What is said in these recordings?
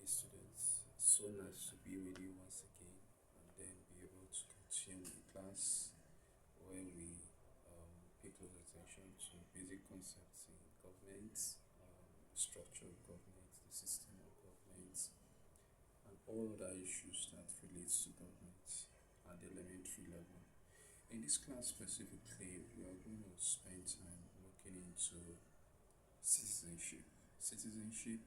Hey students, so nice to be with you once again and then be able to continue the class where we pay close attention to basic concepts in government, the structure of government, the system of government, and all other issues that relates to government at the elementary level. In this class specifically, we are going to spend time looking into citizenship. Citizenship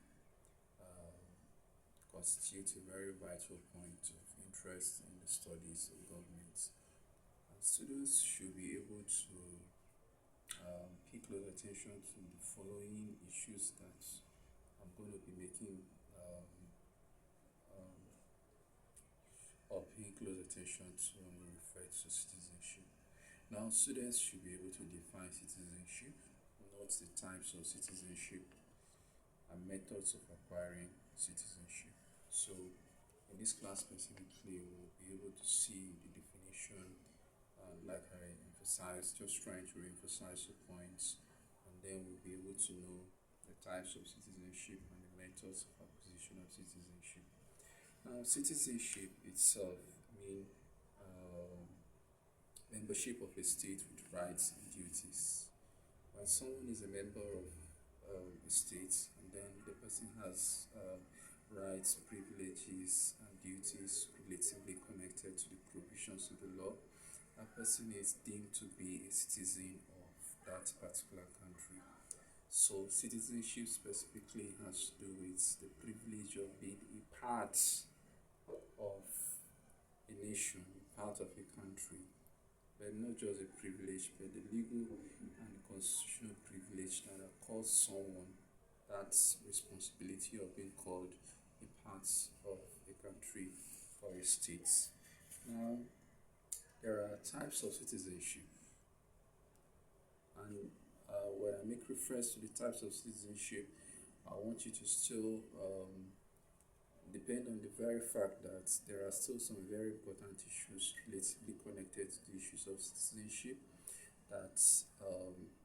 constitutes a very vital point of interest in the studies of government. And students should be able to pay close attention to the following issues that I'm going to be making um, or pay close attention to when we refer to citizenship. Now, students should be able to define citizenship, note the types of citizenship, and methods of acquiring citizenship. So, in this class specifically, we'll be able to see the definition, like I emphasized, just trying to re-emphasize the points, and then we'll be able to know the types of citizenship and the methods of acquisition of citizenship. Now, citizenship itself means membership of a state with rights and duties. When someone is a member of a state, and then the person has rights, privileges, and duties relatively connected to the provisions of the law, that person is deemed to be a citizen of that particular country. So, citizenship specifically has to do with the privilege of being a part of a nation, part of a country, but not just a privilege, but the legal and constitutional privilege that accords someone that responsibility of being called a part of a country or a state. Now, there are types of citizenship, and when I make reference to the types of citizenship, I want you to still depend on the very fact that there are still some very important issues relatively connected to the issues of citizenship that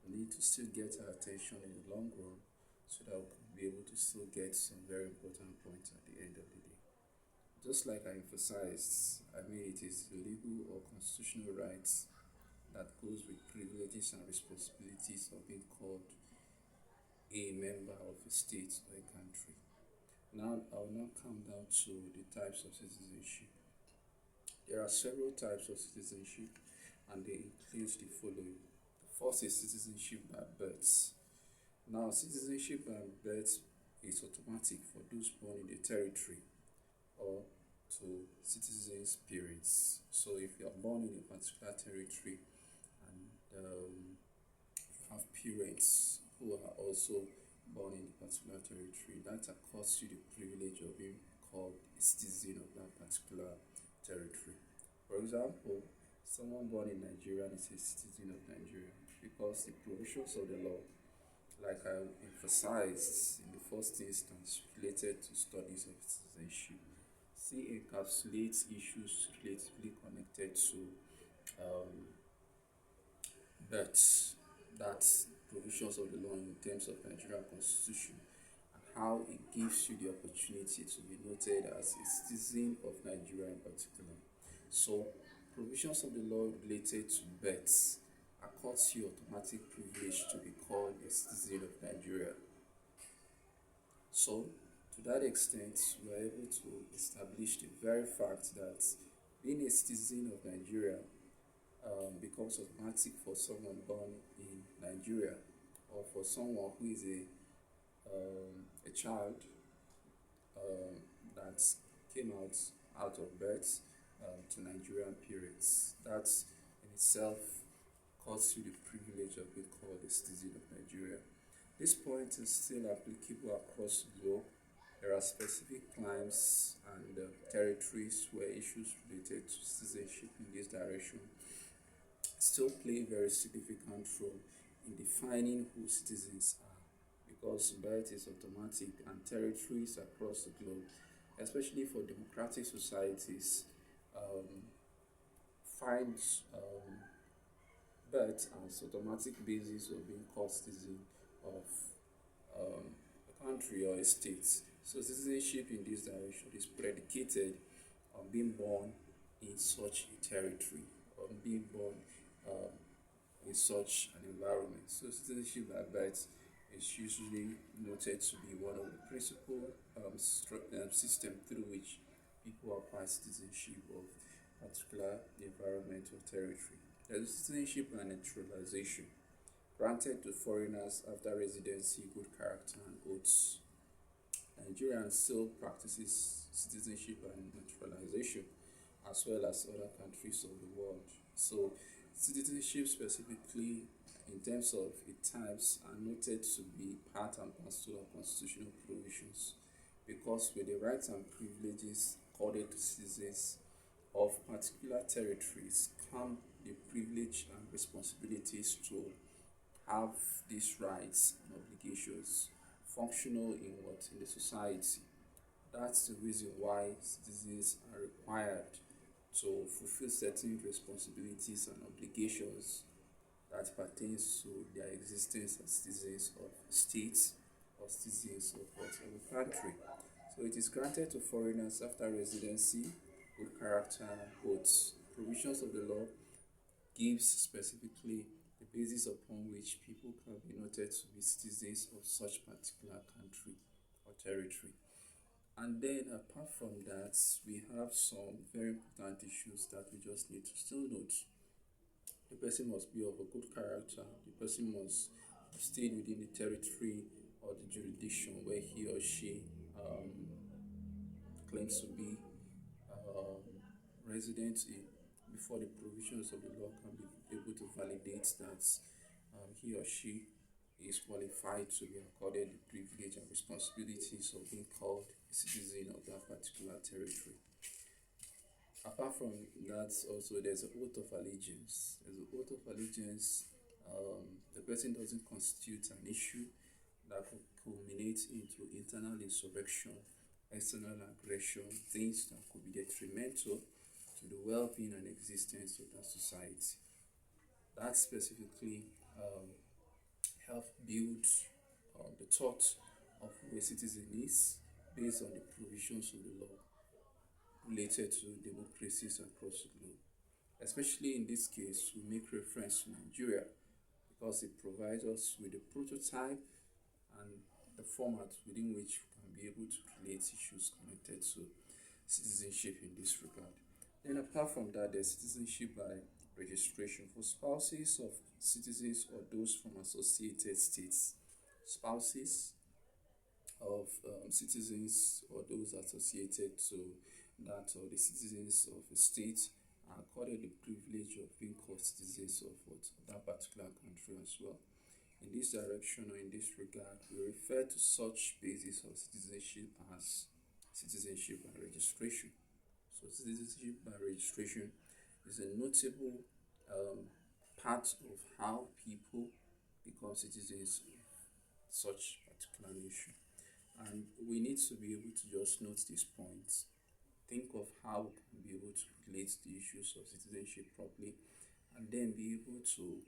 need to still get our attention in the long run so that we can be able to still get some very important points at the end of the day. Just like I emphasized, I mean, it is legal or constitutional rights that goes with privileges and responsibilities of being called a member of a state or a country. Now, I will now come down to the types of citizenship. There are several types of citizenship, and they include the following. The first is citizenship by birth. Now, citizenship by birth is automatic for those born in the territory or to citizens' parents. So, if you are born in a particular territory and you have parents who are also born in a particular territory, that accords you the privilege of being called a citizen of that particular territory. For example, someone born in Nigeria is a citizen of Nigeria because the provisions of the law, like I emphasized in the first instance, related to studies of citizenship, encapsulates issues relatively connected to birth, that provisions of the law in terms of Nigerian constitution, and how it gives you the opportunity to be noted as a citizen of Nigeria in particular. So, provisions of the law related to birth accords you automatic privilege to be called a citizen of Nigeria. So, to that extent, we are able to establish the very fact that being a citizen of Nigeria becomes automatic for someone born in Nigeria or for someone who is a child that came out of birth to Nigerian parents. That in itself costs you the privilege of being called a citizen of Nigeria. This point is still applicable across the globe. There are specific climes and territories where issues related to citizenship in this direction still play a very significant role in defining who citizens are, because birth is automatic and territories across the globe, especially for democratic societies, find birth as automatic basis of being called citizen of a country or a state. So citizenship in this direction is predicated on being born in such a territory, on being born um, in such an environment. So citizenship by birth is usually noted to be one of the principal system through which people acquire citizenship of particular environment or territory. There is citizenship by naturalization, granted to foreigners after residency, good character, and oaths. Nigeria still practices citizenship and naturalization as well as other countries of the world. So, citizenship specifically in terms of its types are noted to be part and parcel of constitutional provisions because with the rights and privileges accorded to citizens of particular territories come the privilege and responsibilities to have these rights and obligations functional in what in the society. That's the reason why citizens are required to fulfill certain responsibilities and obligations that pertains to their existence as citizens of states or citizens of whatever country. So it is granted to foreigners after residency, good character, oaths. Provisions of the law gives specifically the basis upon which people can be noted to be citizens of such particular country or territory. And then apart from that, we have some very important issues that we just need to still note. The person must be of a good character. The person must have stayed within the territory or the jurisdiction where he or she claims to be um, resident in before the provisions of the law can be able to validate that he or she is qualified to be accorded the privilege and responsibilities of being called a citizen of that particular territory. Apart from that, also there's an oath of allegiance. There's an oath of allegiance. The person doesn't constitute an issue that could culminate into internal insurrection, external aggression, things that could be detrimental to the well-being and existence of that society. That specifically help build the thought of who a citizen is based on the provisions of the law related to democracies across the globe. Especially in this case, we make reference to Nigeria because it provides us with a prototype and the format within which we can be able to relate issues connected to citizenship in this regard. Then apart from that, there's citizenship by registration for spouses of citizens or those from associated states. Spouses of citizens or those associated to that or the citizens of a state are accorded the privilege of being called citizens of what that particular country as well. In this direction or in this regard, we refer to such basis of citizenship as citizenship by registration. So citizenship by registration is a notable part of how people become citizens of such particular nation. And we need to be able to just note these points, think of how we can be able to relate the issues of citizenship properly, and then be able to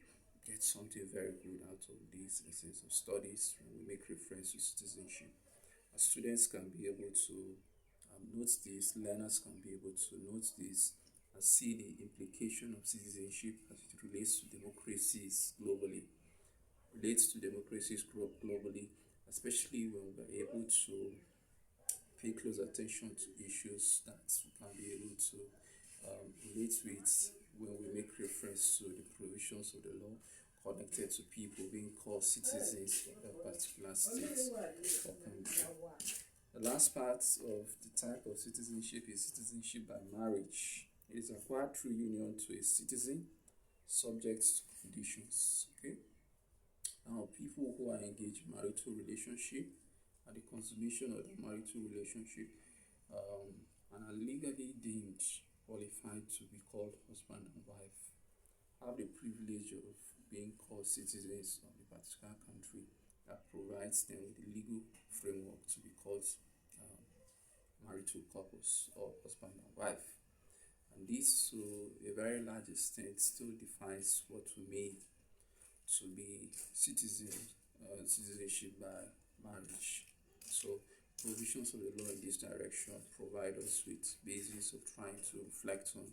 get something very good out of this essence of studies when we make reference to citizenship. As students can be able to note this, learners can be able to note this and see the implication of citizenship as it relates to democracies globally, globally, especially when we're able to pay close attention to issues that we can be able to relate with when we make reference to the provisions of the law connected to people being called citizens of a particular state or country. The last part of the type of citizenship is citizenship by marriage. It is acquired through union to a citizen subject to conditions. Okay. Now, people who are engaged in marital relationship at the consummation of the marital relationship and are legally deemed qualified to be called husband and wife have the privilege of being called citizens of the particular country that provides them with the legal framework to be called marital couples or husband and wife. And this, to a very large extent, still defines what we mean to be citizenship by marriage. So provisions of the law in this direction provide us with basis of trying to reflect on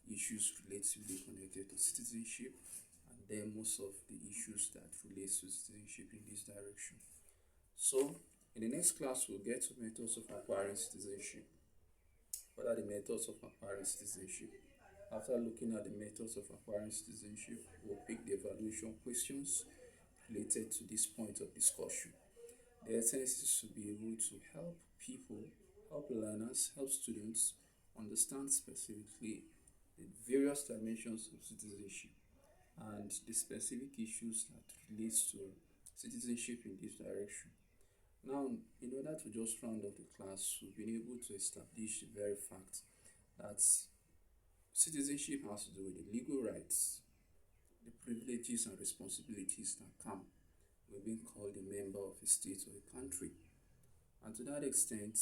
issues relatively connected to citizenship, and then most of the issues that relates to citizenship in this direction. So in the next class, we'll get to methods of acquiring citizenship. What are the methods of acquiring citizenship? After looking at the methods of acquiring citizenship, we'll pick the evaluation questions related to this point of discussion. The essence is to be able to help people, help learners, help students understand specifically the various dimensions of citizenship and the specific issues that relates to citizenship in this direction. Now, in order to just round up the class, we've been able to establish the very fact that citizenship has to do with the legal rights, the privileges and responsibilities that come with being called a member of a state or a country. And to that extent,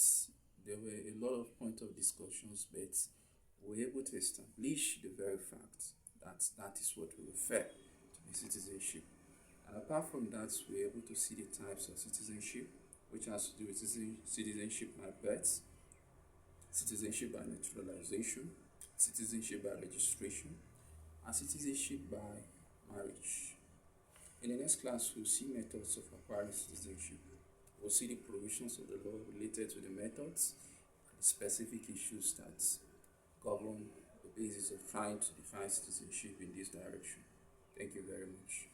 there were a lot of points of discussions, but we were able to establish the very fact that that is what we refer to be citizenship. And apart from that, we were able to see the types of citizenship, which has to do with citizenship by birth, citizenship by naturalization, citizenship by registration, and citizenship by marriage. In the next class, we'll see methods of acquiring citizenship. We'll see the provisions of the law related to the methods and the specific issues that govern the basis of trying to define citizenship in this direction. Thank you very much.